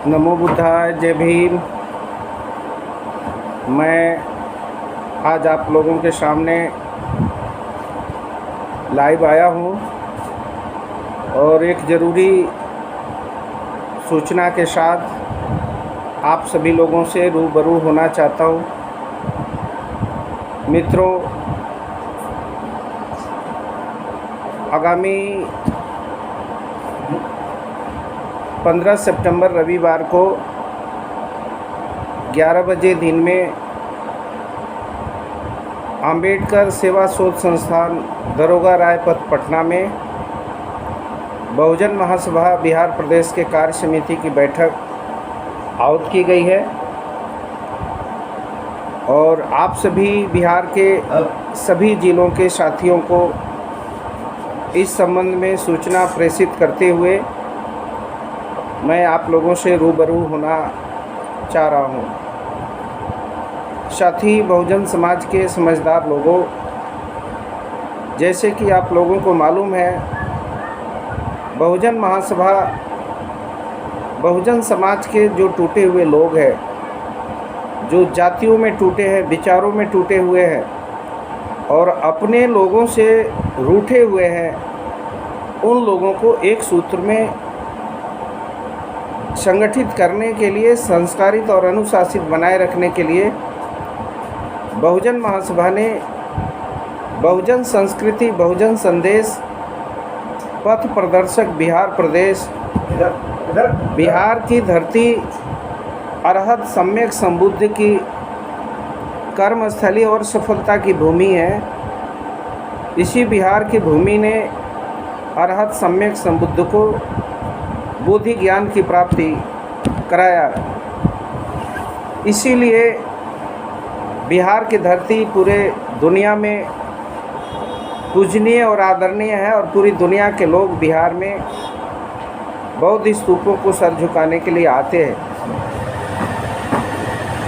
नमो बुद्धाय, जय भीम। मैं आज आप लोगों के सामने लाइव आया हूँ और एक ज़रूरी सूचना के साथ आप सभी लोगों से रूबरू होना चाहता हूँ। मित्रों, आगामी 15 सितंबर रविवार को 11 बजे दिन में अंबेडकर सेवा शोध संस्थान दरोगा राय पथ पटना में बहुजन महासभा बिहार प्रदेश के कार्य समिति की बैठक आहुत की गई है और आप सभी बिहार के सभी जिलों के साथियों को इस संबंध में सूचना प्रेषित करते हुए मैं आप लोगों से रूबरू होना चाह रहा हूँ। साथ ही बहुजन समाज के समझदार लोगों, जैसे कि आप लोगों को मालूम है, बहुजन महासभा बहुजन समाज के जो टूटे हुए लोग हैं, जो जातियों में टूटे हैं, विचारों में टूटे हुए हैं और अपने लोगों से रूठे हुए हैं, उन लोगों को एक सूत्र में संगठित करने के लिए, संस्कारित और अनुशासित बनाए रखने के लिए बहुजन महासभा ने बहुजन संस्कृति, बहुजन संदेश, पथ प्रदर्शक बिहार प्रदेश, बिहार की धरती अरहत सम्यक संबुद्ध की कर्मस्थली और सफलता की भूमि है। इसी बिहार की भूमि ने अरहत सम्यक संबुद्ध को बुद्धि ज्ञान की प्राप्ति कराया। इसीलिए बिहार की धरती पूरे दुनिया में पूजनीय और आदरणीय है और पूरी दुनिया के लोग बिहार में बौद्ध स्तूपों को सर झुकाने के लिए आते हैं।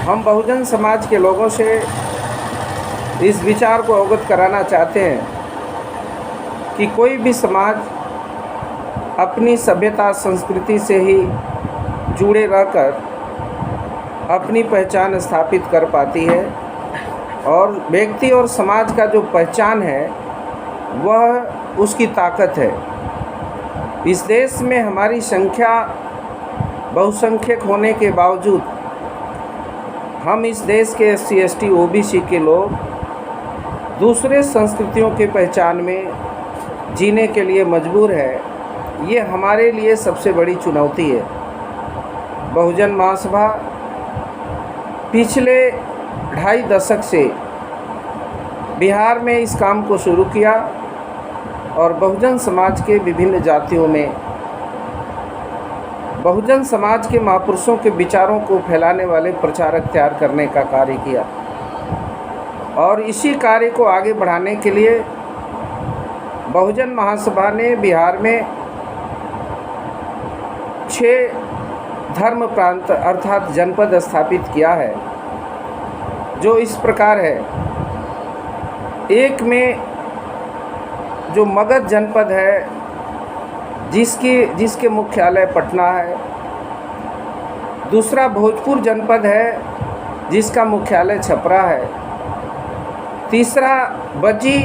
हम बहुजन समाज के लोगों से इस विचार को अवगत कराना चाहते हैं कि कोई भी समाज अपनी सभ्यता संस्कृति से ही जुड़े रहकर अपनी पहचान स्थापित कर पाती है और व्यक्ति और समाज का जो पहचान है वह उसकी ताकत है। इस देश में हमारी संख्या बहुसंख्यक होने के बावजूद हम इस देश के SC ST OBC के लोग दूसरे संस्कृतियों के पहचान में जीने के लिए मजबूर है। ये हमारे लिए सबसे बड़ी चुनौती है। बहुजन महासभा पिछले 2.5 दशक से बिहार में इस काम को शुरू किया और बहुजन समाज के विभिन्न जातियों में बहुजन समाज के महापुरुषों के विचारों को फैलाने वाले प्रचारक तैयार करने का कार्य किया और इसी कार्य को आगे बढ़ाने के लिए बहुजन महासभा ने बिहार में 6 धर्म प्रांत अर्थात जनपद स्थापित किया है, जो इस प्रकार है। एक में जो मगध जनपद है जिसके मुख्यालय पटना है। दूसरा भोजपुर जनपद है जिसका मुख्यालय छपरा है। तीसरा बज्जी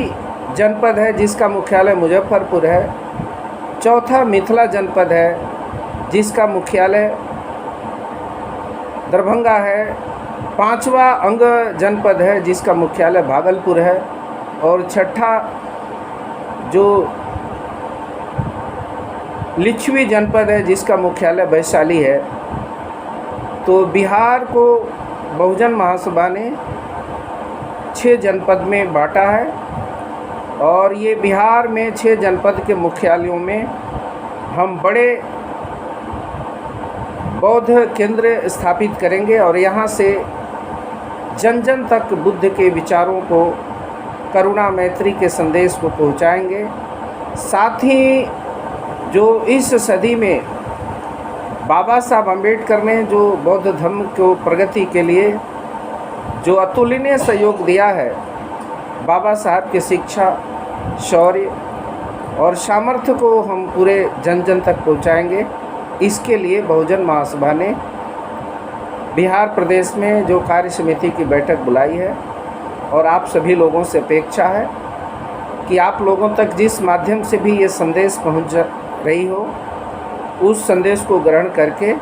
जनपद है जिसका मुख्यालय मुजफ्फरपुर है। चौथा मिथिला जनपद है जिसका मुख्यालय दरभंगा है। 5वां अंग जनपद है जिसका मुख्यालय भागलपुर है और छठा जो लिच्छवी जनपद है जिसका मुख्यालय वैशाली है। तो बिहार को बहुजन महासभा ने 6 जनपद में बांटा है और ये बिहार में 6 जनपद के मुख्यालयों में हम बड़े बौद्ध केंद्र स्थापित करेंगे और यहाँ से जन जन तक बुद्ध के विचारों को, करुणा मैत्री के संदेश को पहुँचाएंगे। साथ ही जो इस सदी में बाबा साहब अम्बेडकर ने जो बौद्ध धर्म को प्रगति के लिए जो अतुलनीय सहयोग दिया है, बाबा साहब की शिक्षा, शौर्य और सामर्थ्य को हम पूरे जन जन तक पहुँचाएँगे इसके लिए बहुजन महासभा ने बिहार प्रदेश में जो कार्य समिति की बैठक बुलाई है और आप सभी लोगों से अपेक्षा है कि आप लोगों तक जिस माध्यम से भी ये संदेश पहुंच रही हो, उस संदेश को ग्रहण करके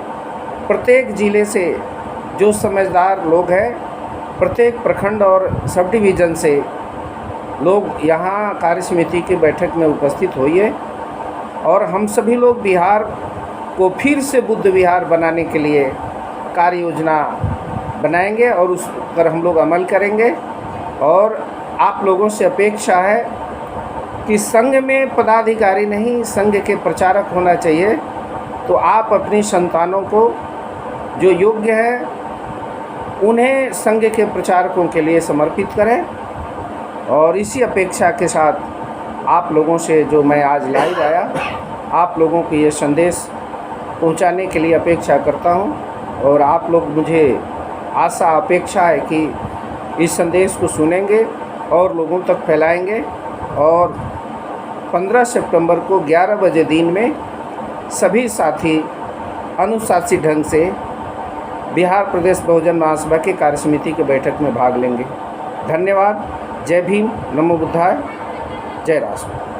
प्रत्येक ज़िले से जो समझदार लोग हैं, प्रत्येक प्रखंड और सब डिवीज़न से लोग यहाँ कार्य समिति की बैठक में उपस्थित होइए और हम सभी लोग बिहार को फिर से बुद्ध विहार बनाने के लिए कार्य योजना बनाएंगे और उस पर हम लोग अमल करेंगे। और आप लोगों से अपेक्षा है कि संघ में पदाधिकारी नहीं, संघ के प्रचारक होना चाहिए। तो आप अपनी संतानों को जो योग्य है उन्हें संघ के प्रचारकों के लिए समर्पित करें। और इसी अपेक्षा के साथ आप लोगों से जो मैं आज लाइव आया, आप लोगों को ये संदेश पहुंचाने के लिए अपेक्षा करता हूं। और आप लोग, मुझे आशा अपेक्षा है कि इस संदेश को सुनेंगे और लोगों तक फैलाएंगे। और 15 सितंबर को 11 बजे दिन में सभी साथी अनुशासित ढंग से बिहार प्रदेश बहुजन महासभा के कार्य समिति की बैठक में भाग लेंगे। धन्यवाद। जय भीम, नमो बुद्धाय, जय राष्ट्र।